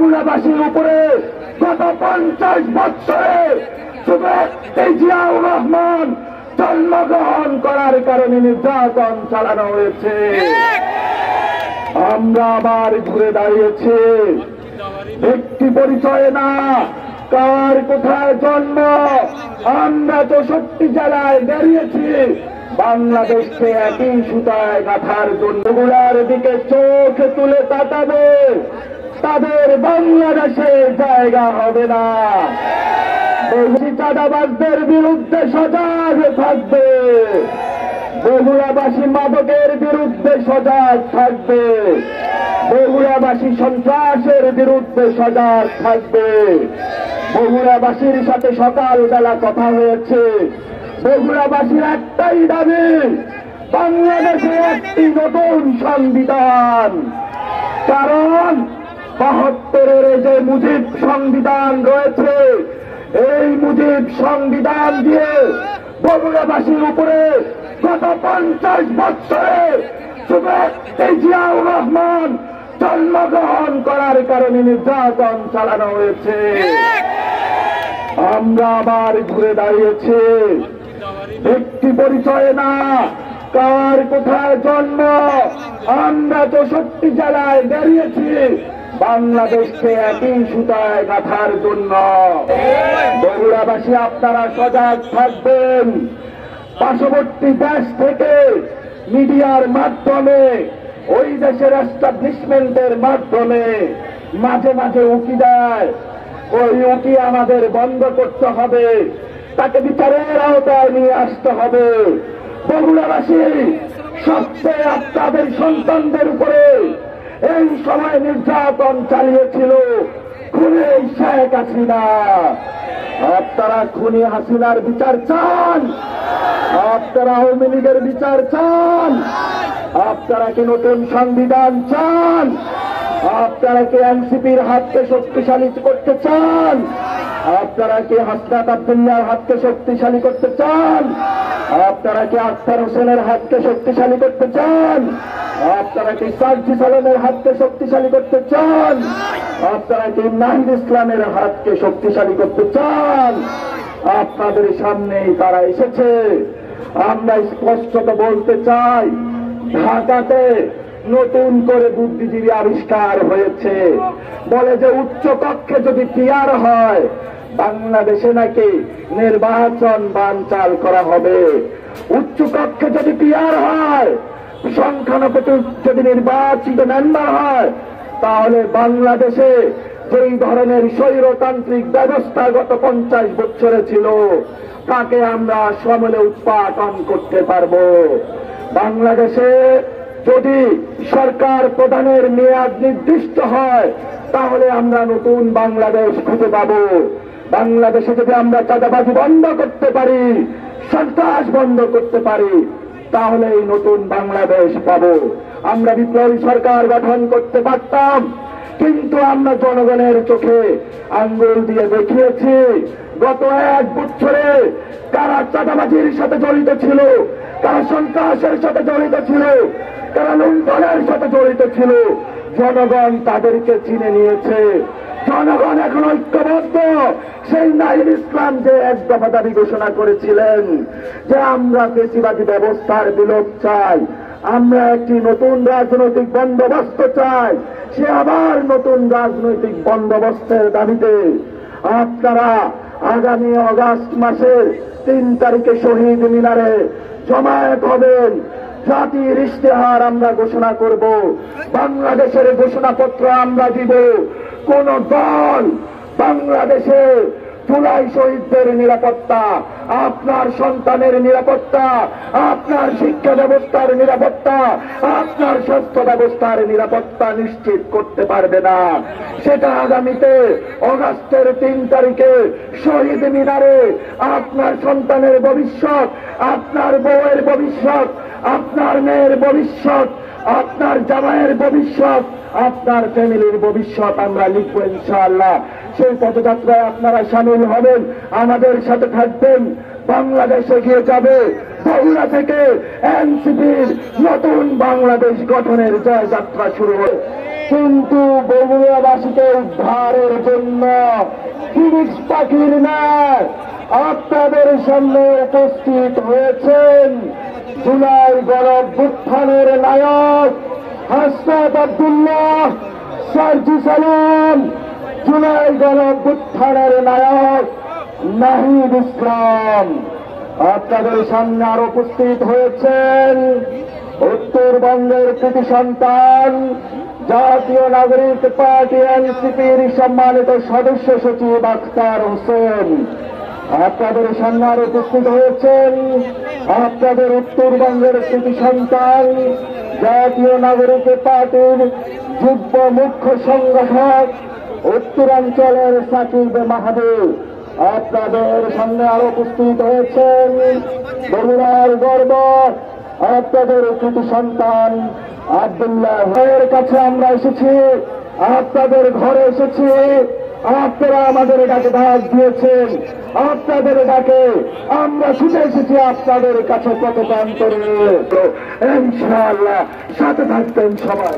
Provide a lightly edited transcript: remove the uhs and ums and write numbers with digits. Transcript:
বগুড়াবাসীর উপরে গত 50 বছরে শুধু একটি জিয়াউর রহমান জন্মগ্রহণ করার কারণে নির্যাতন চালানো হয়েছে। আমরা আবার ঘুরে দাঁড়িয়েছি, ব্যক্তি পরিচয় না, কার কোথায় জন্ম। আমরা 64 জেলায় দাঁড়িয়েছি বাংলাদেশকে একই সুতায় গাঁথার জন্য। বগুড়ার দিকে চোখ তুলে তাকাবে, তাদের বাংলাদেশে জায়গা হবে না। চাঁদাবাজদের বিরুদ্ধে সজাগ থাকবে, বগুড়াবাসী মাদকের বিরুদ্ধে সজাগ থাকবে, বগুড়াবাসী সন্ত্রাসের বিরুদ্ধে সজাগ থাকবে। বগুড়াবাসীর সাথে সকালবেলা কথা হয়েছে, বগুড়াবাসীর একটাই দাবি, বাংলাদেশে একটি নতুন সংবিধান। কারণ 72-এর যে মুজিব সংবিধান রয়েছে, এই মুজিব সংবিধান দিয়ে বগুড়াবাসীর উপরে গত 50 বছরে শুধু একটি জিয়াউর রহমান জন্মগ্রহণ করার কারণে নির্যাতন চালানো হয়েছে। আমরা আবার ঘুরে দাঁড়িয়েছি, ব্যক্তি পরিচয় না, কার কোথায় জন্ম। আমরা 64 জেলায় দাঁড়িয়েছি বাংলাদেশকে একই সুতায় গাঁথার জন্য। বগুড়াবাসী আপনারা সজাগ থাকবেন। পার্শ্ববর্তী দেশ থেকে মিডিয়ার মাধ্যমে, ওই দেশের এস্টাবলিশমেন্টের মাধ্যমে মাঝে মাঝে উকি দেয়, ওই উকি আমাদের বন্ধ করতে হবে, তাকে বিচারের আওতায় নিয়ে আসতে হবে। বগুড়াবাসী সবচেয়ে আপনাদের সন্তানদের উপরে এই সময় নির্যাতন চালিয়েছিল খুনি শেখ হাসিনা। আপনারা খুনি হাসিনার বিচার চান? আপনারা আওয়ামী লীগের বিচার চান? আপনারা কি নতুন সংবিধান চান? আপনারা কি এনসিপির হাতকে শক্তিশালী করতে চান? আপনারা কি হাসনাত আব্দুল্লাহর হাতকে শক্তিশালী করতে চান? আপনারা কি আখতার হোসেনের হাতকে শক্তিশালী করতে চান? আপনারা কি সার্জিস আলমের হাতকে শক্তিশালী করতে চান? আপনারা কি নাহিদ ইসলামের হাতকে শক্তিশালী করতে চান? আপনাদের সামনেই তারা এসেছে। আমরা স্পষ্টত বলতে চাই, ঢাকাতে নতুন করে বুদ্ধিজীবী আবিষ্কার হয়েছে, বলে যে উচ্চ কক্ষে যদি পিয়ার হয় বাংলাদেশে নাকি নির্বাচন বানচাল করা হবে। উচ্চ কক্ষে যদি পিয়ার হয়, সংখ্যানুপাতিক যদি নির্বাচিত মেম্বার হয়, তাহলে বাংলাদেশে যেই ধরনের স্বৈরতান্ত্রিক ব্যবস্থা গত 50 বছরে ছিল তাকে আমরা সমূলে উৎপাদন করতে পারব। বাংলাদেশে যদি সরকার প্রধানের মেয়াদ নির্দিষ্ট হয় তাহলে আমরা নতুন বাংলাদেশ খুঁজে পাব। বাংলাদেশে যদি আমরা চাঁদাবাজি বন্ধ করতে পারি, সন্ত্রাস বন্ধ করতে পারি, তাহলে এই নতুন বাংলাদেশ পাব। আমরা বিপ্লবী সরকার গঠন করতে পারতাম, কিন্তু আমরা জনগণের চোখে আঙ্গুল দিয়ে দেখিয়েছি গত 1 বছরে কারা চাঁদাবাজির সাথে জড়িত ছিল, কারা সন্ত্রাসের সাথে জড়িত ছিল, কারা লুণ্ঠনের সাথে জড়িত ছিল। জনগণ তাদেরকে চিনে নিয়েছে। জনগণ এখন ঐক্যবদ্ধ। সেই নাহিদ ইসলাম যে 1 দফা দাবি ঘোষণা করেছিলেন যে আমরা ফ্যাসিবাদী ব্যবস্থার বিলোপ চাই, আমরা একটি নতুন রাজনৈতিক বন্দোবস্ত চাই, সে আবার নতুন রাজনৈতিক বন্দোবস্তের দাবিতে আপনারা আগামী আগস্ট মাসের 3 তারিখে শহীদ মিনারে জমায়েত হবেন। জাতির ইশতেহার আমরা ঘোষণা করব, বাংলাদেশের ঘোষণাপত্র আমরা দিব। কোন দল বাংলাদেশে জুলাই শহীদদের নিরাপত্তা, আপনার সন্তানের নিরাপত্তা, আপনার শিক্ষা ব্যবস্থার নিরাপত্তা, আপনার স্বাস্থ্য ব্যবস্থার নিরাপত্তা নিশ্চিত করতে পারবে না। সেটা আগামীতে অগাস্টের 3 তারিখে শহীদ মিনারে আপনার সন্তানের ভবিষ্যৎ, আপনার বউয়ের ভবিষ্যৎ, আপনার মেয়ের ভবিষ্যৎ, আপনার জামাইয়ের ভবিষ্যৎ, আপনার ফ্যামিলির ভবিষ্যৎ আমরা লিখবো ইনশাআল্লাহ। সেই পদযাত্রায় আপনারা সামিল হবেন, আমাদের সাথে থাকবেন। বাংলাদেশ এগিয়ে যাবে। বগুড়া থেকে এনসিপির নতুন বাংলাদেশ গঠনের জয়যাত্রা শুরু হবে। কিন্তু বগুড়াবাসীকে উদ্ধারের জন্য ফিনিক্স পাখির ন্যায় আপনাদের সামনে উপস্থিত হয়েছেন জুলাই গণঅভ্যুত্থানের নায়ক হাসনাত আব্দুল্লাহ, সার্জিস আলম, জুলাই গণঅভ্যুত্থানের নায়ক নাহিদ ইসলাম। আপনাদের সামনে আর উপস্থিত হয়েছেন উত্তরবঙ্গের কৃতি সন্তান জাতীয় নাগরিক পার্টি এনসিপির সম্মানিত সদস্য সচিব আখতার হোসেন। আপনাদের সামনে আর উপস্থিত হয়েছেন আপনাদের উত্তরবঙ্গের কৃতি সন্তান জাতীয় নাগরিক পার্টির যুগ্ম মুখ্য সংগঠক উত্তরাঞ্চলের সাকিব মাহাবুব। আপনাদের সামনে আরো উপস্থিত হয়েছেন বগুড়ার গর্ব আপনাদের কৃতি সন্তান আব্দুল্লাহ ভাইয়ের কাছে আমরা এসেছি, আপনাদের ঘরে এসেছি, আপনারা আমাদের ডাকে ডাক দিয়েছেন, আপনাদের ডাকে আমরা ছুটে এসেছি আপনাদের কাছে প্রতিদান করে। ইনশাআল্লাহ সাথে থাকবেন সবাই।